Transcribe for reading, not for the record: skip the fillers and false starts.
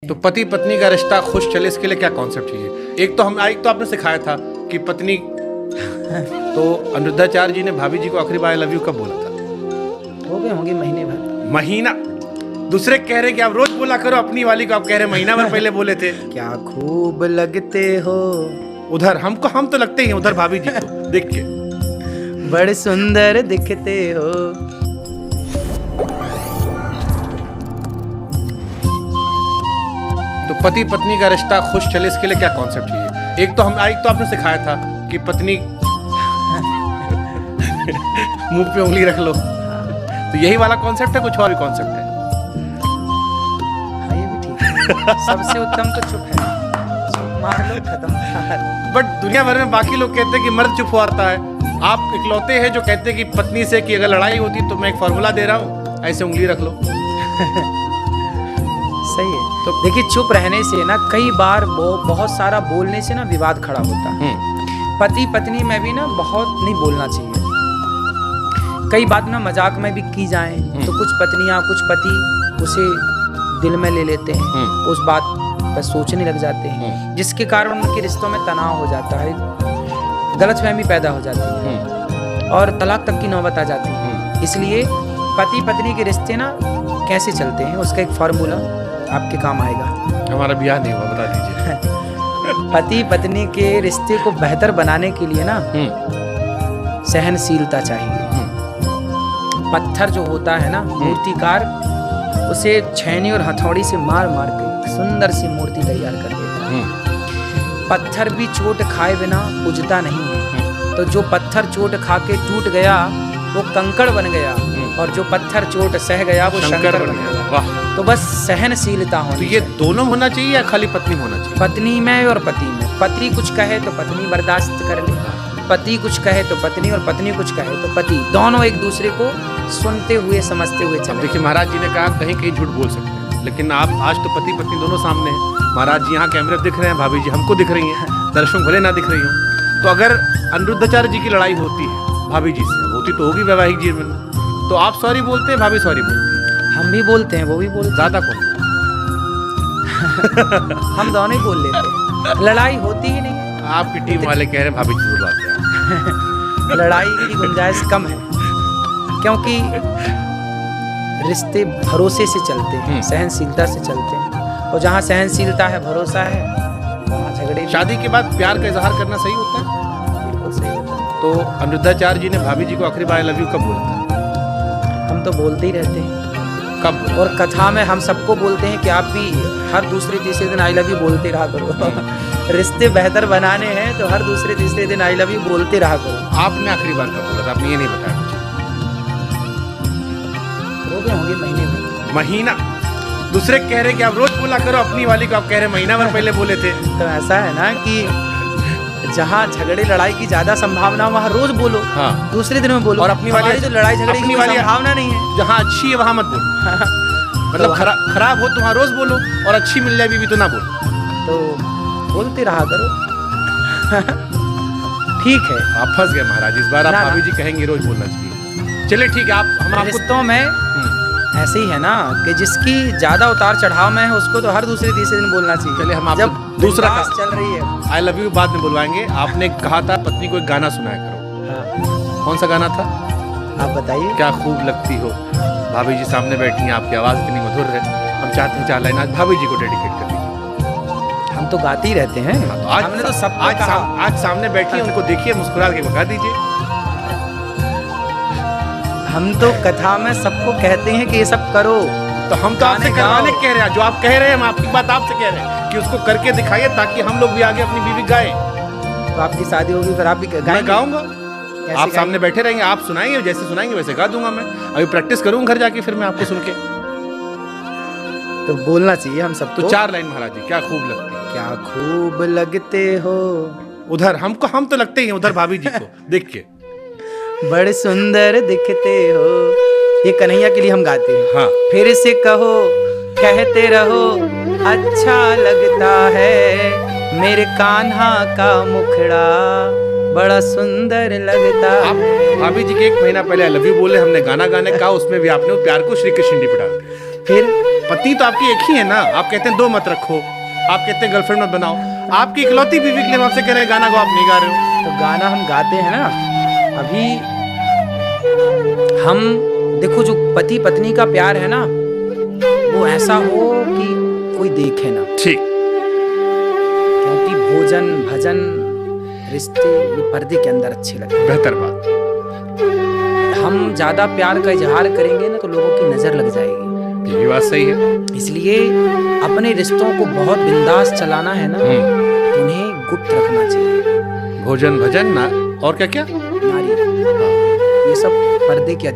तो पति पत्नी का रिश्ता खुश चले इसके लिए क्या कॉन्सेप्ट चाहिए? एक तो आपने सिखाया था कि पत्नी तो अनिरुद्धाचार्य जी ने भाभी जी को आखिरी बार आई लव यू कब बोला था? हो गए होंगे महीने भर। महीना? दूसरे कह रहे कि आप रोज बोला करो अपनी वाली को, आप कह रहे महीना भर पहले बोले थे। क्या खूब लगते हो। उधर हम तो लगते ही हैं उधर भाभी जी को देख के बड़े सुंदर दिखते हो। तो पति पत्नी का रिश्ता खुश चले इसके लिए क्या कॉन्सेप्ट चाहिए? एक तो आपने सिखाया था कि पत्नी मुंह पे उंगली रख लो, तो यही वाला कॉन्सेप्ट है, कुछ और भी कॉन्सेप्ट है? हाँ, ये भी ठीक है। सबसे उत्तम तो चुप है, मार लो खत्म। बट दुनिया भर में बाकी लोग कहते हैं कि मर्द चुप होता है, आप इकलौते हैं जो कहते हैं कि पत्नी से कि अगर लड़ाई होती तो मैं एक फार्मूला दे रहा हूँ, ऐसे उंगली रख लो। सही है। तो देखिए, चुप रहने से ना कई बार बहुत सारा बोलने से ना विवाद खड़ा होता है। पति पत्नी में भी ना बहुत नहीं बोलना चाहिए। कई बात ना मजाक में भी की जाए तो कुछ पत्नियां कुछ पति उसे दिल में ले लेते हैं, उस बात पर सोचने लग जाते हैं, जिसके कारण उनके रिश्तों में तनाव हो जाता है, गलतफहमी पैदा हो जाती है और तलाक तक की नौबत आ जाती है। इसलिए पति पत्नी के रिश्ते ना कैसे चलते हैं उसका एक फार्मूला आपके काम आएगा। हमारा ब्याह नहीं हुआ, बता दीजिए। पति पत्नी के रिश्ते को बेहतर बनाने के लिए ना सहनशीलता चाहिए। पत्थर जो होता है ना, मूर्तिकार उसे छेनी और हथौड़ी से मार मार के सुंदर सी मूर्ति तैयार कर देता है। पत्थर भी चोट खाए बिना पूजता नहीं है। तो जो पत्थर चोट खा के टूट गया वो कंकड़ बन गया, और जो पत्थर चोट सह गया वो शंकर बन गया। वाह! तो बस सहनशीलता होनी। तो ये दोनों होना चाहिए या खाली पत्नी होना चाहिए? पत्नी में और पति में। पति कुछ कहे तो पत्नी बर्दाश्त कर ले, पति कुछ कहे तो पत्नी, और पत्नी कुछ कहे तो पति, दोनों एक दूसरे को सुनते हुए समझते हुए चले। देखिए, महाराज जी ने कहा कहीं कहीं झूठ बोल सकते हैं, लेकिन आप आज तो पति पत्नी दोनों सामने हैं। महाराज जी यहाँ कैमरे दिख रहे हैं, भाभी जी हमको दिख रही हैं, दर्शकों भले ना दिख रही हो। तो अगर अनिरुद्धाचार्य जी की लड़ाई होती है भाभी जी से, होती तो होगी वैवाहिक जीवन में, तो आप सॉरी बोलते हैं, भाभी सॉरी बोलती है? हम भी बोलते हैं, वो भी बोलते हैं। ज्यादा कौन? हम दोनों ही बोल लेते हैं। लड़ाई होती ही नहीं। आपकी टीम वाले कह रहे हैं भाभी जी बुलवाते हैं। लड़ाई की गुंजाइश कम है, क्योंकि रिश्ते भरोसे से चलते हैं, सहनशीलता से चलते हैं, और जहाँ सहनशीलता है, भरोसा है, वहाँ झगड़े। शादी के बाद प्यार का इजहार करना सही होता है? बिल्कुल सही होता है। तो अनिरुद्धाचार्य जी ने भाभी जी को आखिरी बार आई लव यू कब बोला था? हम तो बोलते ही रहते हैं। कब? और कथा में हम सबको बोलते हैं कि आप भी हर दूसरे तीसरे दिन आई लव यू बोलते रहा करो। रिश्ते बेहतर बनाने हैं तो हर दूसरे तीसरे दिन आई लव यू बोलते रहा करो। आपने आखिरी बार कब बोला था? आपने ये नहीं बताया मुझे। हो गए होंगे महीने भर। महीना? दूसरे कह रहे कि आप रोज बोला करो अपनी वाली को, आप कह रहे महीना भर पहले बोले थे। तो ऐसा है ना कि जहाँ झगड़े लड़ाई की ज्यादा संभावना वहाँ रोज बोलो, हाँ। दूसरे दिन में बोलो। और अपनी वाली जो लड़ाई झगड़े की संभावना नहीं है, जहाँ अच्छी है वहाँ मत बोलो। मतलब खराब हो तो वहाँ रोज बोलो, और अच्छी मिल जाए भी तो ना बोलो। तो बोलते रहा करो। ठीक है, आप फंस गए महाराज। इस बार आप भाभी जी कहेंगे रोज बोलना चाहिए। चलिए ठीक है, हम आपको रिश्तों में ऐसे ही है ना कि जिसकी ज्यादा उतार चढ़ाव में है उसको तो हर दूसरे तीसरे दिन बोलना चाहिए। चलिए, हम जब दूसरा चल रही है। आई लव यू बाद में बुलवाएंगे। आपने कहा था पत्नी को एक गाना सुनाया करो। हाँ। कौन सा गाना था? आप बताइए। क्या खूब लगती हो। भाभी जी सामने बैठी हैं, आपकी आवाज़ इतनी मधुर है, हम चाहते हैं 4 लाइन आज भाभी जी को डेडिकेट कर दीजिए। हम तो गाते ही रहते हैं। तो आज हमने तो सब आज सामने बैठी है, उनको देखिए, मुस्कुरा के बता दीजिए। हम तो कथा में सबको कहते हैं कि ये सब करो। तो हम तो आपसे करवाने कह रहे हैं, जो आप कह रहे हैं हम आपकी बात आपसे कह रहे हैं कि उसको करके दिखाइए, ताकि हम लोग भी आगे अपनी बीवी गाएं। तो आपकी शादी होगी फिर आप भी गाएंगे? मैं गाऊंगा, आप सामने बैठे रहेंगे, आप सुनाएंगे, जैसे सुनाएंगे वैसे गा दूंगा। मैं अभी प्रैक्टिस करूंगा घर जाके, फिर मैं आपको सुन के। तो बोलना चाहिए हम सबको। तो 4 लाइन महाराज जी। क्या खूब लगती है। क्या खूब लगते हो। उधर हम तो लगते ही हैं उधर भाभी जी को देख के। बड़े सुंदर दिखते हो। ये कन्हैया के लिए हम गाते हैं। हाँ। फिर से कहो, कहते रहो, अच्छा लगता है मेरे कान्हा का मुखड़ा, बड़ा सुंदर लगता है। आप भाभी जी के 1 महीना पहले आई लव यू बोले, हमने गाना गाने कहा, उसमें भी आपने प्यार को श्री कृष्ण जी पे डाल दिया। फिर पत्नी तो आपकी एक ही है ना, आप कहते हैं 2 मत रखो, आप कहते हैं गर्लफ्रेंड मत बनाओ, आपकी इकलौती बीवी के लिए हम आपसे कह रहे हैं गाना गाओ, आप नहीं गा रहे हो। तो गाना हम गाते हैं ना, अभी हम देखो जो पति पत्नी का प्यार है ना, वो ऐसा हो कि कोई देखे ना, ठीक, क्योंकि भोजन भजन रिश्ते ये पर्दे के अंदर अच्छे लगते हैं। बेहतर बात। हम ज्यादा प्यार का इजहार करेंगे ना तो लोगों की नजर लग जाएगी, ये भी बात सही है। इसलिए अपने रिश्तों को बहुत बिंदास चलाना है ना, तो उन्हें गुप्त रखना चाहिए। भोजन भजन ना और क्या क्या नारी, ये सब पर्दे के